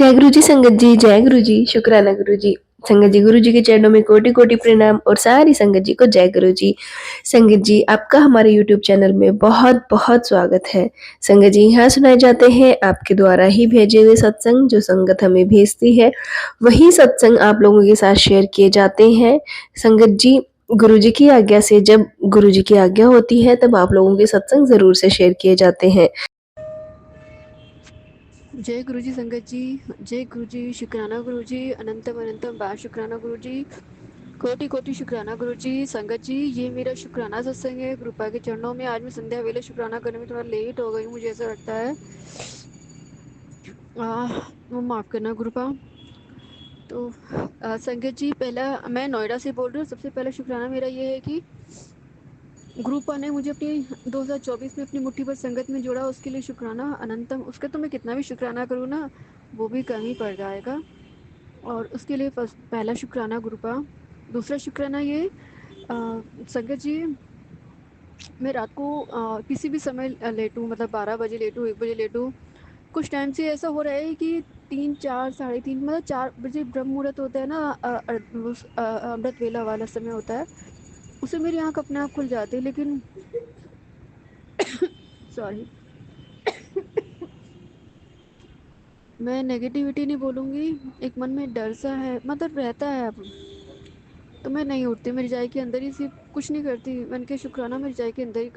जय गुरु जी संगत जी, जय गुरु जी, शुक्राना गुरु जी। संगत जी, गुरु जी के चरणों में कोटि-कोटि प्रणाम और सारी संगत जी को जय गुरु जी। संगत जी, आपका हमारे यूट्यूब चैनल में बहुत-बहुत स्वागत है। संगत जी, यहाँ सुनाए जाते हैं आपके द्वारा ही भेजे हुए सत्संग, जो संगत हमें भेजती है, वही सत्संग आप लोगों के साथ शेयर किए जाते हैं। संगत जी, गुरु जी की आज्ञा से जब गुरु जी की आज्ञा होती है, तब आप लोगों के सत्संग ज़रूर से शेयर किए जाते हैं। जय गुरु जी संगत जी, जय गुरु जी, शुक्राना गुरु जी, अनंतम अनंतम बार शुक्राना गुरु जी, कोटि कोटि शुक्राना गुरु जी। संगत जी, ये मेरा शुक्राना सत्संग है कृपा के चरणों में। आज मैं संध्या वेले शुक्राना करने में थोड़ा लेट हो गई, मुझे ऐसा लगता है। वो माफ़ करना गुरुपा। तो संगत जी, पहला मैं नोएडा से बोल रही हूँ। सबसे पहला शुक्राना मेरा ये है कि ग्रुपा ने मुझे अपनी 2024 में अपनी मुट्ठी पर संगत में जोड़ा, उसके लिए शुक्राना अनंतम। उसका तो मैं कितना भी शुक्राना करूँ ना, वो भी कम ही पड़ जाएगा। और उसके लिए पहला शुक्राना गुरुपा। दूसरा शुक्राना ये संगत जी, मैं रात को किसी भी समय लेटूँ, मतलब 12 बजे लेटूँ, 1 बजे लेटूँ। कुछ टाइम से ऐसा हो रहा है कि 3, 4, साढ़े 3, मतलब 4 बजे ब्रह्म मुहूर्त होता है ना, अमृत वेला वाला समय होता है, उसे मेरी आँख अपने आप खुल जाती है। लेकिन सॉरी, मैं नेगेटिविटी नहीं बोलूँगी, एक मन में डर सा है, मतलब रहता है। अब तो मैं नहीं उठती, मेरी जाय के अंदर ही सिर्फ कुछ नहीं करती। मन के शुक्राना मेरी जाय के अंदर ही,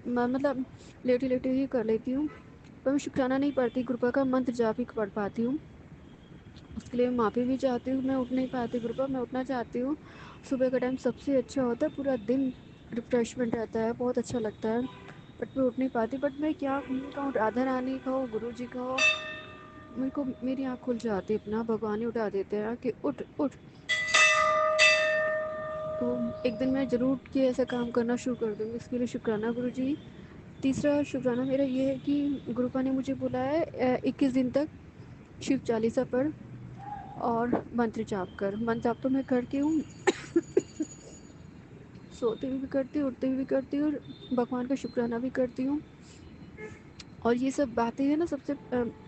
मतलब लेटी लेटी ही कर लेती हूँ। पर मैं शुक्राना नहीं पढ़ती, कृपा का मंत्र जाप ही पढ़ पाती हूँ। उसके लिए मैं माफ़ी भी चाहती हूँ, मैं उठ नहीं पाती कृपा, मैं उठना चाहती हूँ। सुबह का टाइम सबसे अच्छा होता है, पूरा दिन रिफ्रेशमेंट रहता है, बहुत अच्छा लगता है। बट मैं उठ नहीं पाती। बट मैं क्या कहूँ, राधा रानी का हो, गुरु जी का हो, मेरे को मेरी आँख खुल जाती है, अपना भगवान ही उठा देते हैं कि उठ उठ। तो एक दिन मैं ज़रूर कि ऐसा काम करना शुरू कर दूँगी, इसके लिए शुक्राना गुरु जी। तीसरा शुक्राना मेरा ये है कि गुरुपा ने मुझे बोला है 21 दिन तक शिव चालीसा पढ़ और मंत्र जाप कर। मंत्र जाप तो मैं करती हूँ, सोते हुए भी करती हूँ, उठते हुए भी करती हूँ, और भगवान का शुक्राना भी करती हूँ। और ये सब बातें हैं ना, सबसे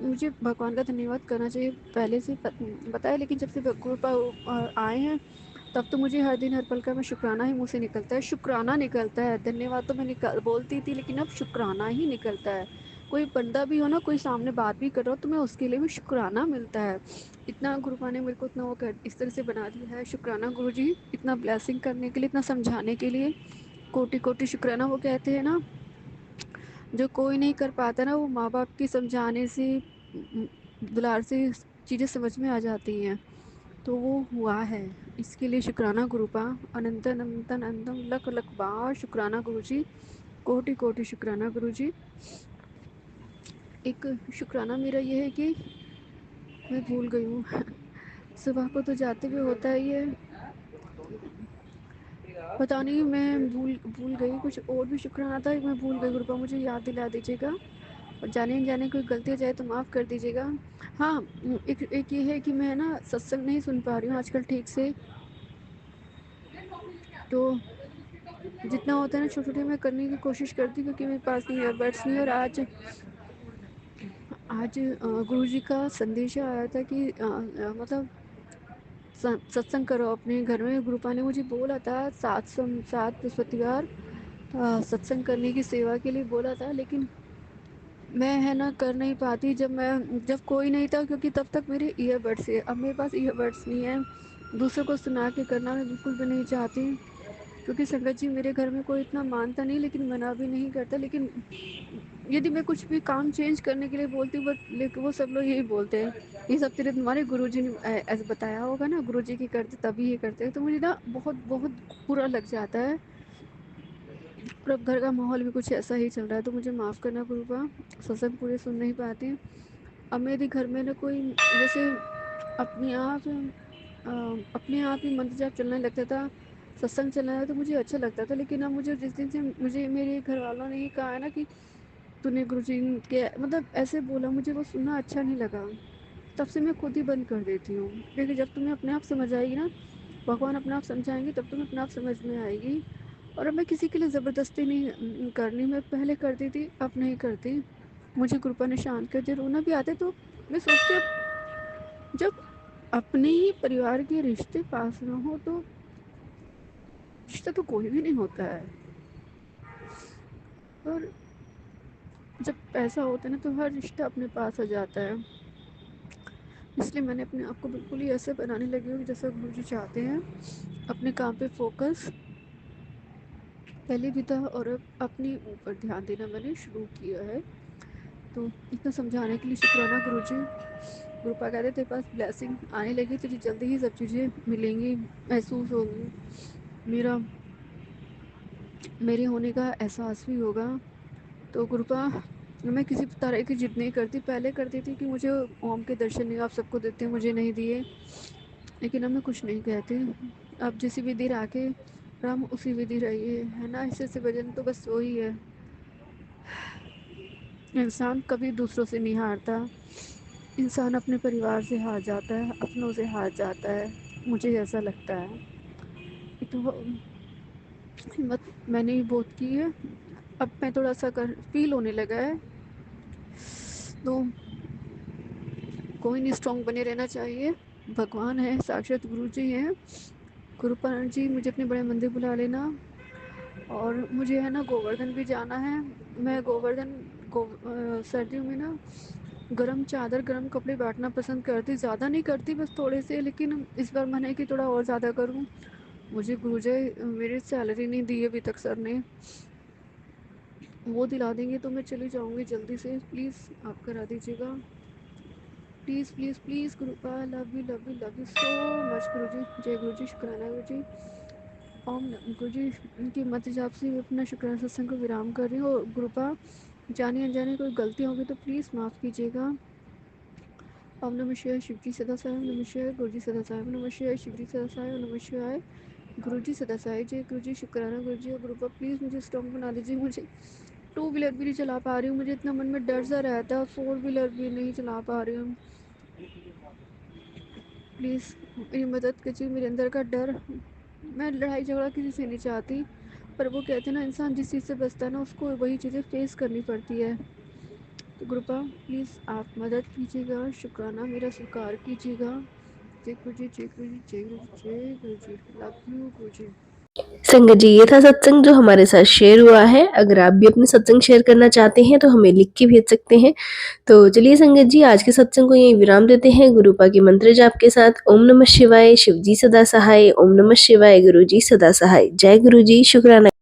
मुझे भगवान का धन्यवाद करना चाहिए, पहले से बताया। लेकिन जब से गुरुपा आए हैं, तब तो मुझे हर दिन हर पल का मैं शुक्राना ही मुँह से निकलता है, शुक्राना निकलता है। धन्यवाद तो मैं बोलती थी, लेकिन अब शुक्राना ही निकलता है। कोई बंदा भी हो ना, कोई सामने बात भी कर रहा हो, तो मैं उसके लिए भी शुक्राना मिलता है। इतना गुरुपा ने मेरे को इतना वो कर इस तरह से बना दिया है। शुक्राना गुरु जी, इतना ब्लेसिंग करने के लिए, इतना समझाने के लिए कोटि कोटि शुक्राना। वो कहते हैं ना, जो कोई नहीं कर पाता ना, वो माँ बाप की समझाने से, दुलार से चीज़ें समझ में आ जाती हैं। तो वो हुआ है, इसके लिए शुक्राना गुरुपा। अनंतन अनंतन अनंतम लख लख बार शुक्राना गुरु जी, कोटि कोटि शुक्राना गुरु जी। एक शुक्राना मेरा ये है कि मैं भूल गई हूँ सुबह को तो जाते हुए होता है ये, पता नहीं, मैं भूल भूल गई। कुछ और भी शुक्राना था, मैं भूल गई गुरुपा, मुझे याद दिला दीजिएगा। और जाने अनजाने कोई गलती हो जाए तो माफ़ कर दीजिएगा। हाँ, एक ये है कि मैं ना सत्संग नहीं सुन पा रही हूँ आजकल ठीक से। तो जितना होता है ना, छोटे छोटे मैं करने की कोशिश करती हूँ, क्योंकि मेरे पास नहीं ईयरबड्स नहीं। और आज आज गुरु जी का संदेश आया था कि मतलब सत्संग करो अपने घर में। गुरुपा ने मुझे बोला था 7 बृहस्पतिवार सत्संग करने की सेवा के लिए बोला था। लेकिन मैं है ना कर नहीं पाती, जब कोई नहीं था, क्योंकि तब तक मेरे ईयरबड्स है। अब मेरे पास ईयरबड्स नहीं है, दूसरों को सुना के करना मैं बिल्कुल भी नहीं चाहती। क्योंकि संगत जी, मेरे घर में कोई इतना मानता नहीं, लेकिन मना भी नहीं करता। लेकिन यदि मैं कुछ भी काम चेंज करने के लिए बोलती हूँ, बट लेकिन वो सब लोग यही बोलते हैं, ये सब तेरे तुम्हारे गुरुजी ने ऐसे बताया होगा ना, गुरुजी की करते तभी ये करते हैं। तो मुझे ना बहुत बहुत बुरा लग जाता है। और अब घर का माहौल भी कुछ ऐसा ही चल रहा है, तो मुझे माफ़ करना गुरुपा, सत्संग पूरे सुन नहीं पाती। अब मेरे घर में ना कोई जैसे अपने आप अपने आप ही मंत्र जाप चलने लगता था, सत्संग चलना है तो मुझे अच्छा लगता था। लेकिन अब मुझे जिस दिन से मुझे मेरे घर वालों ने ही कहा है ना कि तूने गुरुजी के मतलब ऐसे बोला, मुझे वो सुनना अच्छा नहीं लगा। तब से मैं खुद ही बंद कर देती हूँ, क्योंकि जब तुम्हें अपने आप समझ आएगी ना, भगवान अपने आप समझाएंगे, तब तुम्हें अपने आप समझ में आएगी। और अब मैं किसी के लिए ज़बरदस्ती नहीं करनी, मैं पहले करती थी, अब नहीं करती। मुझे कृपा ने शांत कर दिया, रोना भी आता है तो मैं सोचती हूँ जब अपने ही परिवार के रिश्ते पास ना हो तो रिश्ता तो कोई भी नहीं होता है। और जब पैसा होता है ना तो हर रिश्ता अपने पास आ जाता है। इसलिए मैंने अपने आप को बिल्कुल ही ऐसे बनाने लगी हूँ जैसा गुरुजी चाहते हैं। अपने काम पे फोकस पहले भी था और अब अपने ऊपर ध्यान देना मैंने शुरू किया है। तो इतना समझाने के लिए शुक्राना गुरुजी। गुरुपा कहते तेरे पास ब्लेसिंग आने लगी, तुझे जल्दी ही सब चीज़ें मिलेंगी, महसूस होंगी, मेरा मेरे होने का एहसास भी होगा। तो गुरुपा मैं किसी तरह की जिद नहीं करती, पहले करती थी कि मुझे ओम के दर्शन नहीं आप सबको देते, मुझे नहीं दिए, लेकिन अब मैं कुछ नहीं कहती। अब जैसी विधि राखे राम उसी विधि रहिए, है ना। ऐसे से वजन तो बस वही है, इंसान कभी दूसरों से नहीं हारता, इंसान अपने परिवार से हार जाता है, अपनों से हार जाता है, मुझे ऐसा लगता है। तो हिम्मत मैंने ही बहुत की है, अब मैं थोड़ा सा कर फील होने लगा है। तो कोई नहीं, स्ट्रॉन्ग बने रहना चाहिए। भगवान है, साक्षात गुरु जी हैं, गुरुपाल जी मुझे अपने बड़े मंदिर बुला लेना। और मुझे है ना गोवर्धन भी जाना है। मैं गोवर्धन सर्दियों में ना गरम चादर गरम कपड़े बांटना पसंद करती, ज़्यादा नहीं करती, बस थोड़े से, लेकिन इस बार मन है कि थोड़ा और ज़्यादा करूँ। मुझे गुरुजी मेरी सैलरी नहीं दी अभी तक सर ने, वो दिला देंगे तो मैं चली जाऊँगी जल्दी से। प्लीज़ आप करा दीजिएगा, प्लीज़ प्लीज़ प्लीज़। गुरुपा love you so much Guruji. जय गुरुजी, शुक्राना गुरुजी। ओम गुरुजी इनकी मत जाप से अपना शुक्राना सत्संग को विराम कर रही हूँ। और गुरुपा जाने अनजाने कोई गलती होगी तो प्लीज़ माफ़ कीजिएगा। ओम नमः शिवाय, शिवजी सदा साई नमः शिवाय, गुरुजी सदा साई नमः शिवाय, शिवजी सदा साई नमः शिवाय, गुरुजी सदा साई। जय गुरुजी, शुक्राना गुरुजी। और गुरुपा प्लीज़ मुझे स्ट्रॉन्ग बना लीजिए। मुझे टू व्हीलर भी नहीं चला पा रही हूँ, मुझे इतना मन में डर सा रहता है, फोर व्हीलर भी नहीं चला पा रही हूँ। प्लीज़ मेरी मदद कीजिए, मेरे अंदर का डर, मैं लड़ाई झगड़ा किसी से नहीं चाहती, पर वो कहते हैं ना इंसान जिस चीज़ से बचता है ना उसको वही चीज़ें फेस करनी पड़ती है। तो कृपा प्लीज़ आप मदद कीजिएगा, शुक्राना मेरा स्वीकार कीजिएगा। जय गुरु जी, जय गुरु जी, जय गुरु जी, जय गुरु जी। लव यू गुरु जी। संगत जी, ये था सत्संग जो हमारे साथ शेयर हुआ है। अगर आप भी अपने सत्संग शेयर करना चाहते हैं तो हमें लिख के भेज सकते हैं। तो चलिए संगत जी, आज के सत्संग को यहीं विराम देते हैं गुरुपा की मंत्र जाप के साथ। ओम नमः शिवाय, शिवजी सदा सहाय। ओम नमः शिवाय, गुरुजी सदा सहाय। जय गुरुजी, शुक्राना।